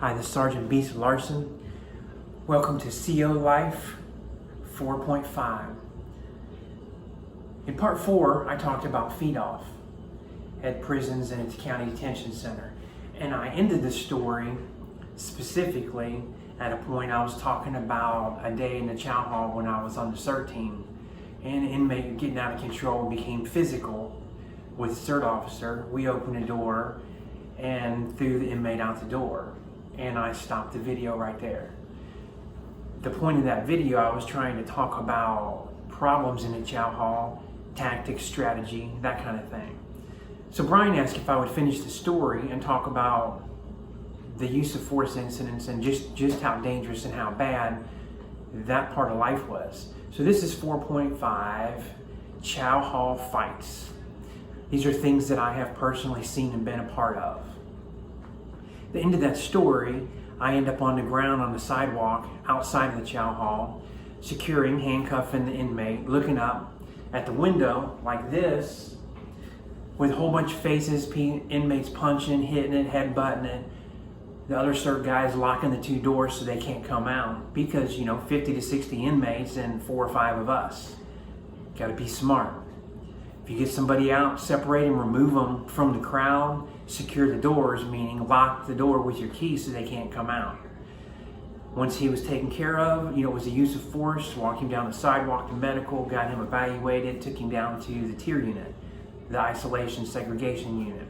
Hi, this is Sergeant Beast Larson. Welcome to CO Life 4.5. In part 4, I talked about feed off at prisons and its county detention center. And I ended the story specifically at a point I was talking about a day in the Chow hall when I was on the CERT team. And an inmate getting out of control became physical with the CERT officer. We opened the door and threw the inmate out the door. And I stopped the video right there. The point of that video, I was trying to talk about problems in the Chow hall, tactics, strategy, that kind of thing. So Brian asked if I would finish the story and talk about the use of force incidents and just how dangerous and how bad that part of life was. So this is 4.5, Chow hall fights. These are things that I have personally seen and been a part of. At the end of that story, I end up on the ground on the sidewalk outside of the Chow hall, securing, handcuffing the inmate, looking up at the window like this, with a whole bunch of faces, inmates punching, hitting it, headbutting it. The other CERT guys locking the two doors so they can't come out because, 50 to 60 inmates and 4 or 5 of us. Got to be smart. If you get somebody out, separate them, remove them from the crowd, secure the doors, meaning lock the door with your key so they can't come out. Once he was taken care of, it was a use of force, walked him down the sidewalk to medical, got him evaluated, took him down to the tier unit, the isolation segregation unit.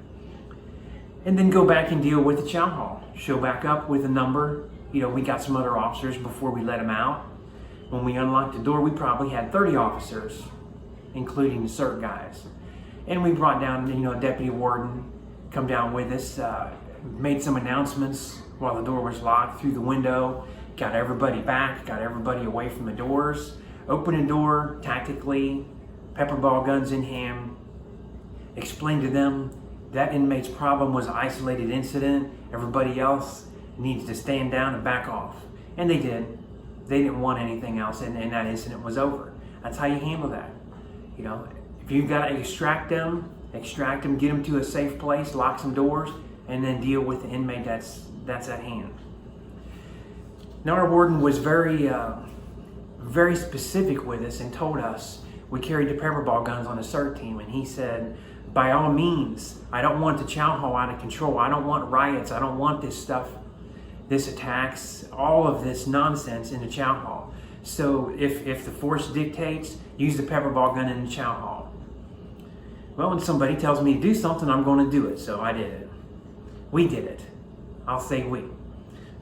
And then go back and deal with the Chow hall. Show back up with a number. We got some other officers before we let him out. When we unlocked the door, we probably had 30 officers, including the CERT guys. And we brought down, a deputy warden, come down with us, made some announcements while the door was locked through the window, got everybody back, got everybody away from the doors, opened the door tactically, pepper ball guns in hand, explained to them that inmate's problem was an isolated incident, everybody else needs to stand down and back off. And they did. They didn't want anything else, and that incident was over. That's how you handle that. If you've got to extract them, get them to a safe place, lock some doors, and then deal with the inmate that's at hand. Now our warden was very specific with us and told us we carried the pepper ball guns on the CERT team, and he said, by all means, I don't want the Chow hall out of control. I don't want riots. I don't want this stuff, this attacks, all of this nonsense in the Chow hall. So if the force dictates, use the pepper ball gun in the Chow hall. Well, when somebody tells me to do something, I'm going to do it. So I did it. We did it. I'll say we.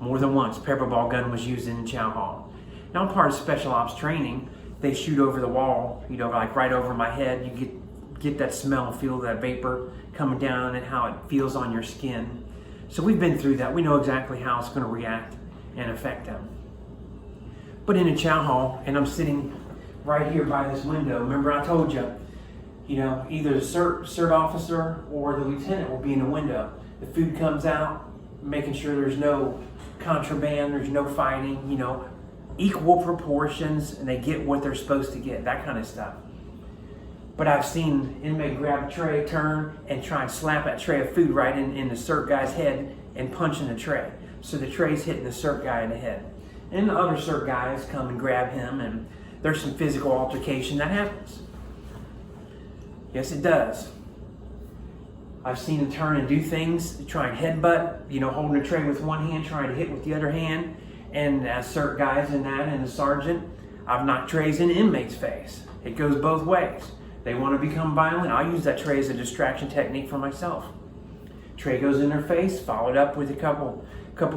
More than once, pepper ball gun was used in the Chow hall. Now, I'm part of special ops training. They shoot over the wall, like right over my head. You get that smell, feel that vapor coming down and how it feels on your skin. So we've been through that. We know exactly how it's going to react and affect them. But in a Chow hall, and I'm sitting right here by this window. Remember I told you, either the CERT officer or the lieutenant will be in the window. The food comes out, making sure there's no contraband, there's no fighting, equal proportions, and they get what they're supposed to get, that kind of stuff. But I've seen an inmate grab a tray, turn, and try and slap that tray of food right in the CERT guy's head and punch in the tray. So the tray's hitting the CERT guy in the head. And the other CERT guys come and grab him, and there's some physical altercation that happens. Yes, it does. I've seen him turn and do things, try and headbutt, holding a tray with one hand, trying to hit with the other hand. And as CERT guys in that and the sergeant, I've knocked trays in the inmate's face. It goes both ways. They want to become violent, I'll use that tray as a distraction technique for myself. Tray goes in their face, followed up with a couple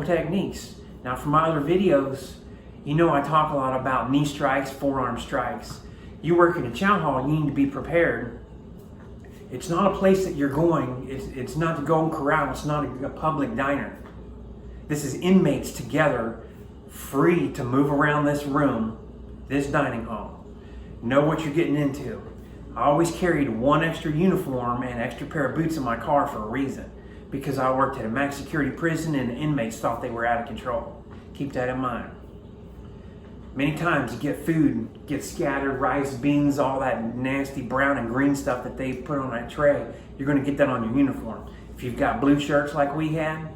techniques. Now for my other videos, I talk a lot about knee strikes, forearm strikes. You work in a Chow hall, you need to be prepared. It's not a place that you're going, it's not the Golden Corral, it's not a public diner. This is inmates together, free to move around this room, this dining hall. Know what you're getting into. I always carried one extra uniform and extra pair of boots in my car for a reason. Because I worked at a max security prison and the inmates thought they were out of control. Keep that in mind. Many times you get food, get scattered, rice, beans, all that nasty brown and green stuff that they put on that tray. You're going to get that on your uniform. If you've got blue shirts like we had,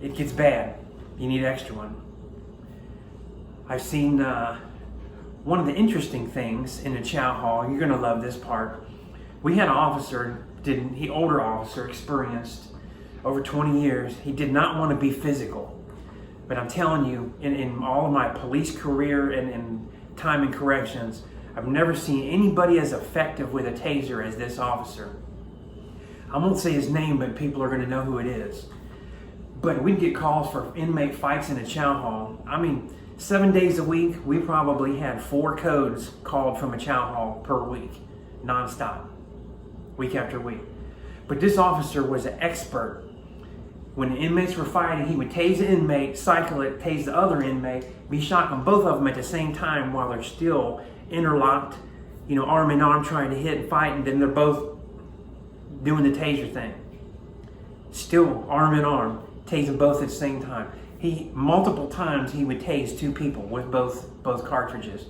it gets bad. You need an extra one. I've seen one of the interesting things in the chow hall. You're gonna love this part. We had an officer, older officer, experienced, over 20 years. He did not want to be physical. But I'm telling you, in all of my police career and time in corrections, I've never seen anybody as effective with a taser as this officer. I won't say his name, but people are going to know who it is. But we'd get calls for inmate fights in a chow hall. I mean, 7 days a week, we probably had 4 codes called from a chow hall per week, nonstop, week after week. But this officer was an expert. When the inmates were fighting, he would tase the inmate, cycle it, tase the other inmate, be shocking both of them at the same time while they're still interlocked, arm in arm trying to hit and fight, and then they're both doing the taser thing. Still arm in arm, tasing both at the same time. Multiple times he would tase 2 people with both cartridges.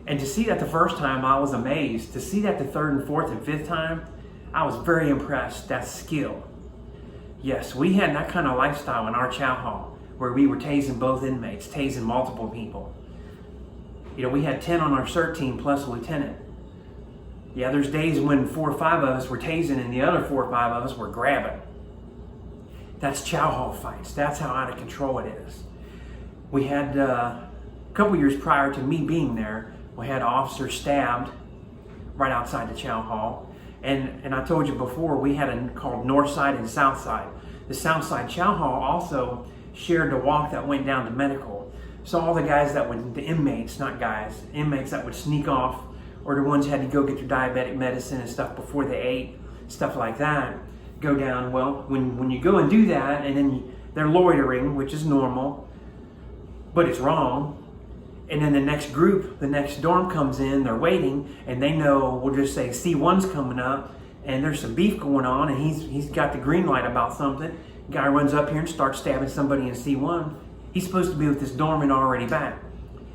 And to see that the first time, I was amazed. To see that the 3rd and 4th and 5th time, I was very impressed. That's skill. Yes, we had that kind of lifestyle in our chow hall where we were tasing both inmates, tasing multiple people. We had 10 on our CERT team plus a lieutenant. Yeah, there's days when 4 or 5 of us were tasing and the other 4 or 5 of us were grabbing. That's chow hall fights. That's how out of control it is. We had, a couple years prior to me being there, we had an officer stabbed right outside the chow hall. And I told you before, we had a called North Side and South Side. The South Side Chow Hall also shared the walk that went down to medical. So all the guys the inmates, not guys, inmates that would sneak off, or the ones who had to go get their diabetic medicine and stuff before they ate, stuff like that, go down. Well, when you go and do that, and then they're loitering, which is normal, but it's wrong. And then the next group, the next dorm comes in, they're waiting, and they know, we'll just say C1's coming up, and there's some beef going on, and he's got the green light about something. Guy runs up here and starts stabbing somebody in C1. He's supposed to be with this doorman already back.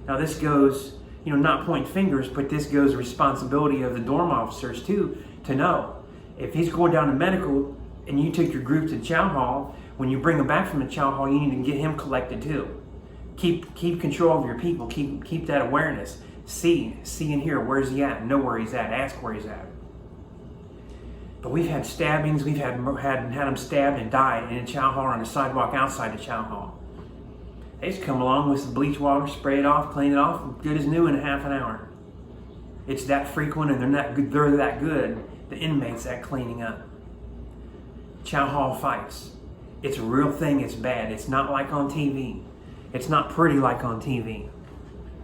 Now this goes, not point fingers, but this goes responsibility of the dorm officers too, to know. If he's going down to medical, and you took your group to the chow hall, when you bring him back from the chow hall, you need to get him collected too. Keep control of your people. Keep that awareness. See and hear. Where's he at? Know where he's at. Ask where he's at. But we've had stabbings. We've had them stabbed and died in a chow hall or on the sidewalk outside the chow hall. They just come along with some bleach water, spray it off, clean it off, good as new in a half an hour. It's that frequent, and they're that good. The inmates at cleaning up. Chow hall fights. It's a real thing. It's bad. It's not like on TV. It's not pretty like on TV.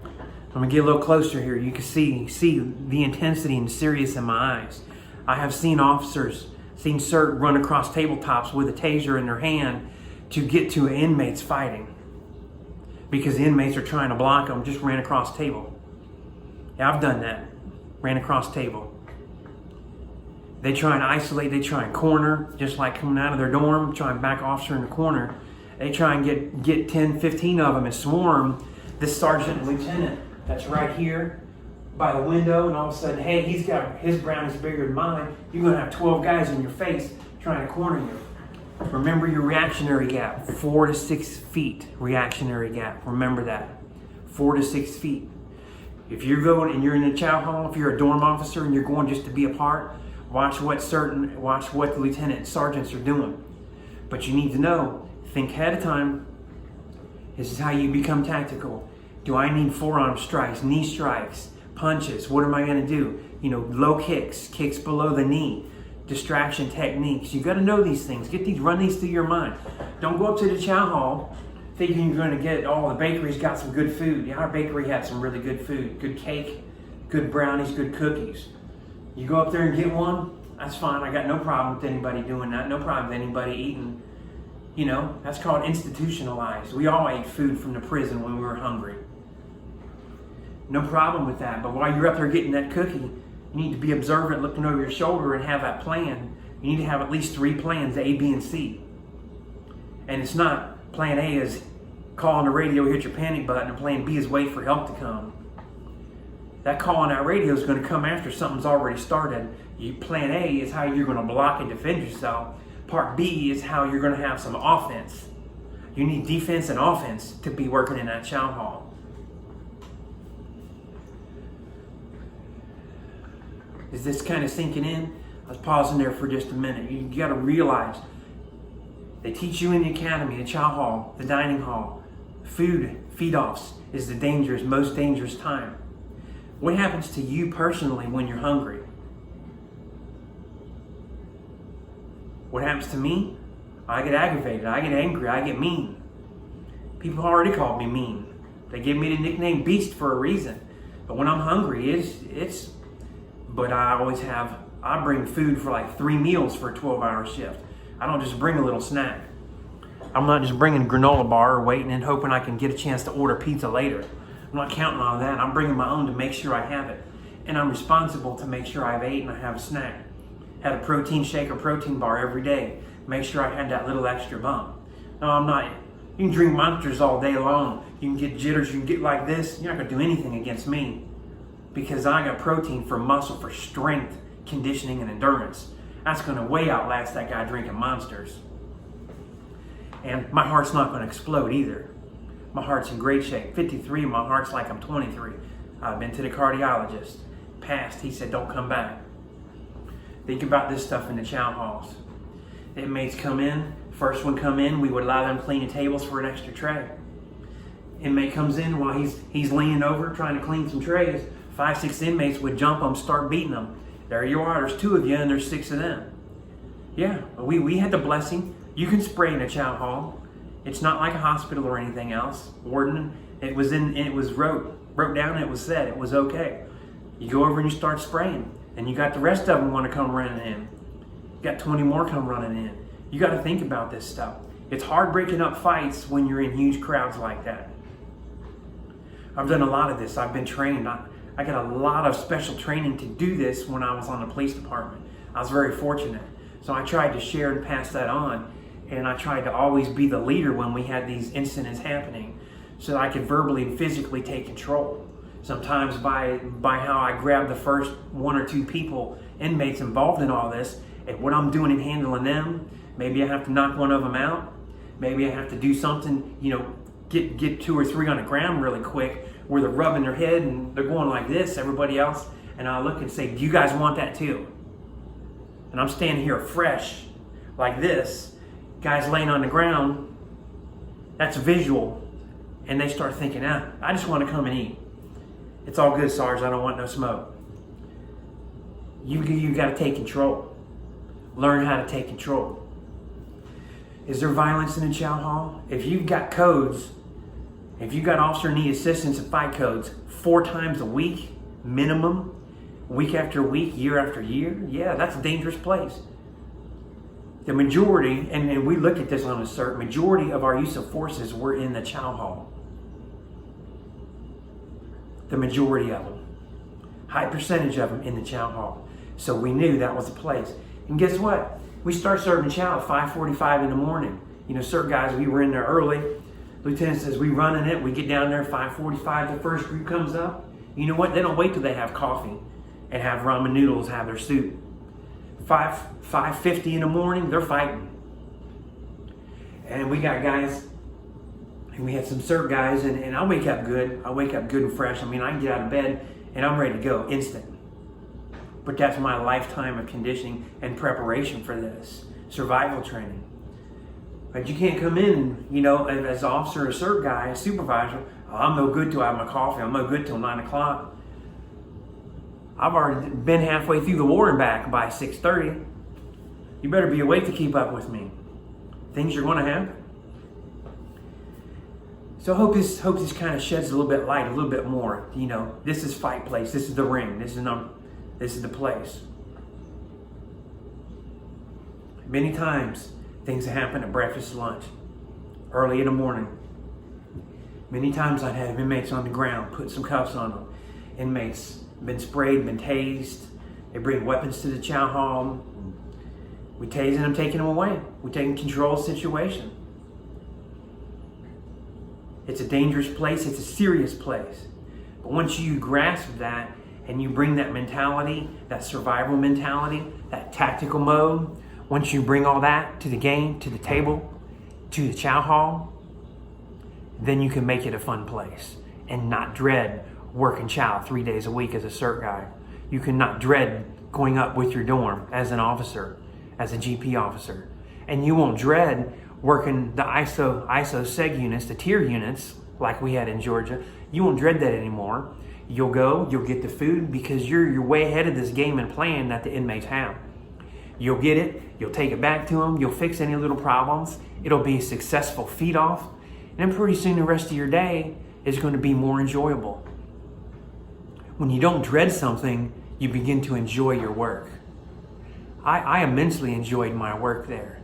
I'm gonna get a little closer here. You can see the intensity and serious in my eyes. I have seen CERT run across tabletops with a taser in their hand to get to inmates fighting because the inmates are trying to block them. Just ran across table. Yeah, I've done that. Ran across table. They try and isolate. They try and corner, just like coming out of their dorm, try and back officer in the corner. They try and get 10, 15 of them and swarm this sergeant and lieutenant that's right here by the window, and all of a sudden, hey, his brown is bigger than mine. You're going to have 12 guys in your face trying to corner you. Remember your reactionary gap, 4 to 6 feet reactionary gap. Remember that, 4 to 6 feet. If you're going and you're in a chow hall, if you're a dorm officer and you're going just to be a part, watch what the lieutenant and sergeants are doing. But you need to know. Think ahead of time. This is how you become tactical. Do I need forearm strikes, knee strikes, punches? What am I going to do? Low kicks below the knee, distraction techniques. You got to know these things. Run these through your mind. Don't go up to the chow hall thinking you're going to get, the bakery's got some good food. Yeah, our bakery had some really good food. Good cake, good brownies, good cookies. You go up there and get one, that's fine. I got no problem with anybody doing that. No problem with anybody eating. That's called institutionalized. We all ate food from the prison when we were hungry. No problem with that. But while you're up there getting that cookie, you need to be observant, looking over your shoulder, and have that plan. You need to have at least 3 plans, A, B, and C. And it's not, plan A is call on the radio, hit your panic button, and plan B is wait for help to come. That call on that radio is going to come after something's already started. Plan A is how you're going to block and defend yourself. Part B is how you're going to have some offense. You need defense and offense to be working in that chow hall. Is this kind of sinking in? I was pausing there for just a minute. You got to realize they teach you in the academy, the chow hall, the dining hall, feed-offs is the most dangerous time. What happens to you personally when you're hungry? What happens to me? I get aggravated, I get angry, I get mean. People already called me mean. They give me the nickname Beast for a reason. But when I'm hungry, but I bring food for like 3 meals for a 12-hour shift. I don't just bring a little snack. I'm not just bringing a granola bar or waiting and hoping I can get a chance to order pizza later. I'm not counting on that. I'm bringing my own to make sure I have it. And I'm responsible to make sure I've ate and I have a snack. Had a protein shake or protein bar every day. Make sure I had that little extra bump. No, I'm not. You can drink Monsters all day long. You can get jitters, you can get like this. You're not gonna do anything against me because I got protein for muscle, for strength, conditioning, and endurance. That's gonna way outlast that guy drinking Monsters. And my heart's not gonna explode either. My heart's in great shape. 53, my heart's like I'm 23. I've been to the cardiologist. Passed, he said, don't come back. Think about this stuff in the chow halls. Inmates come in, first one come in, we would allow them clean the tables for an extra tray. Inmate comes in while he's leaning over trying to clean some trays. 5, 6 inmates would jump them, start beating them. There you are, there's 2 of you and there's 6 of them. Yeah, we had the blessing. You can spray in a chow hall. It's not like a hospital or anything else. Warden, it was wrote down, it was said, it was okay. You go over and you start spraying, and you got the rest of them want to come running in. You got 20 more come running in. You got to think about this stuff. It's hard breaking up fights when you're in huge crowds like that. I've done a lot of this. I've been trained. I got a lot of special training to do this when I was on the police department. I was very fortunate. So I tried to share and pass that on. And I tried to always be the leader when we had these incidents happening so that I could verbally and physically take control. Sometimes by how I grab the first 1 or 2 people, inmates involved in all this, and what I'm doing in handling them, maybe I have to knock one of them out. Maybe I have to do something, get 2 or 3 on the ground really quick where they're rubbing their head and they're going like this, everybody else. And I look and say, do you guys want that too? And I'm standing here fresh like this. Guys laying on the ground, that's visual. And they start thinking, I just want to come and eat. It's all good, Sarge, I don't want no smoke. You got to take control. Learn how to take control. Is there violence in the chow hall? If you've got codes, if you've got officer need assistance and fight codes 4 times a week, minimum, week after week, year after year, yeah, that's a dangerous place. The majority, and we look at this on a certain majority of our use of forces were in the chow hall. The majority of them. High percentage of them in the chow hall. So we knew that was the place. And guess what? We start serving chow at 5:45 in the morning. Certain guys, we were in there early. Lieutenant says, we running it. We get down there at 5:45. The first group comes up. You know what? They don't wait till they have coffee and have ramen noodles, have their soup. 5:50 in the morning, they're fighting. And we got guys, and we had some CERT guys, and I wake up good. I wake up good and fresh. I can get out of bed and I'm ready to go instant. But that's my lifetime of conditioning and preparation for this. Survival training. But you can't come in, as an officer, a CERT guy, a supervisor, I'm no good till I have my coffee. I'm no good till 9 o'clock. I've already been halfway through the war and back by 6:30. You better be awake to keep up with me. Things are going to happen. So I hope this kind of sheds a little bit light, a little bit more. This is fight place. This is the ring. This is the place. Many times things happen at breakfast, lunch, early in the morning. Many times I'd have inmates on the ground, put some cuffs on them. Inmates been sprayed, been tased. They bring weapons to the chow hall. We tasing them, taking them away. We're taking control of the situation. It's a dangerous place. It's a serious place. But once you grasp that and you bring that mentality, that survival mentality, that tactical mode, once you bring all that to the game, to the table, to the chow hall, then you can make it a fun place and not dread working Chow 3 days a week as a cert guy. You can not dread going up with your dorm as an officer, as a GP officer. And you won't dread working the ISO seg units, the tier units, like we had in Georgia. You won't dread that anymore. You'll go, you'll get the food because you're way ahead of this game and plan that the inmates have. You'll get it, you'll take it back to them, you'll fix any little problems. It'll be a successful feed off. And then pretty soon the rest of your day is going to be more enjoyable. When you don't dread something, you begin to enjoy your work. I immensely enjoyed my work there.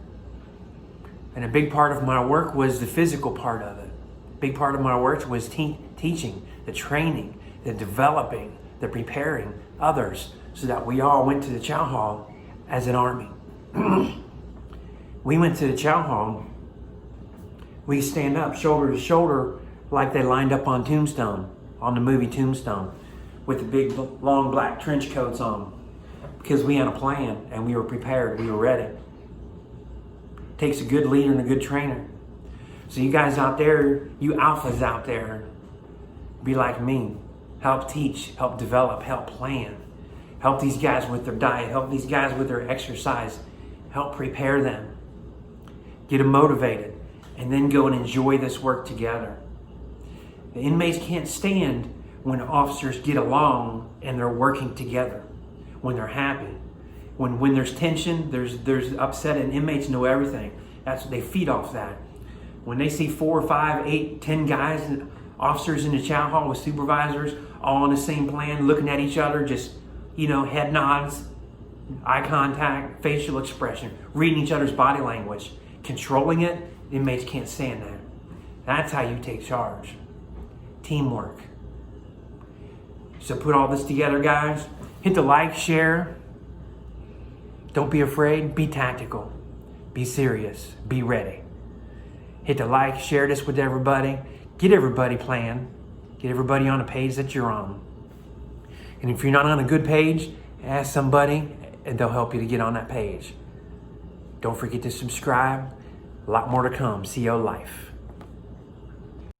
And a big part of my work was the physical part of it. A big part of my work was teaching, the training, the developing, the preparing others so that we all went to the Chow Hall as an army. We went to the Chow Hall. We stand up shoulder to shoulder like they lined up on Tombstone, on the movie Tombstone, with the big long black trench coats on, because we had a plan and we were prepared, we were ready. It takes a good leader and a good trainer. So you guys out there, you alphas out there, be like me. Help teach, help develop, help plan. Help these guys with their diet, help these guys with their exercise. Help prepare them. Get them motivated, and then go and enjoy this work together. The inmates can't stand when officers get along and they're working together, when they're happy. When there's tension, there's upset, and inmates know everything. That's what they feed off that. When they see 4, 5, 8, 10 guys and officers in the Chow Hall with supervisors, all on the same plan, looking at each other, just, head nods, eye contact, facial expression, reading each other's body language, controlling it, inmates can't stand that. That's how you take charge. Teamwork. So put all this together, guys. Hit the like, share. Don't be afraid. Be tactical. Be serious. Be ready. Hit the like, share this with everybody. Get everybody playing. Get everybody on a page that you're on. And if you're not on a good page, ask somebody and they'll help you to get on that page. Don't forget to subscribe. A lot more to come. CO Life.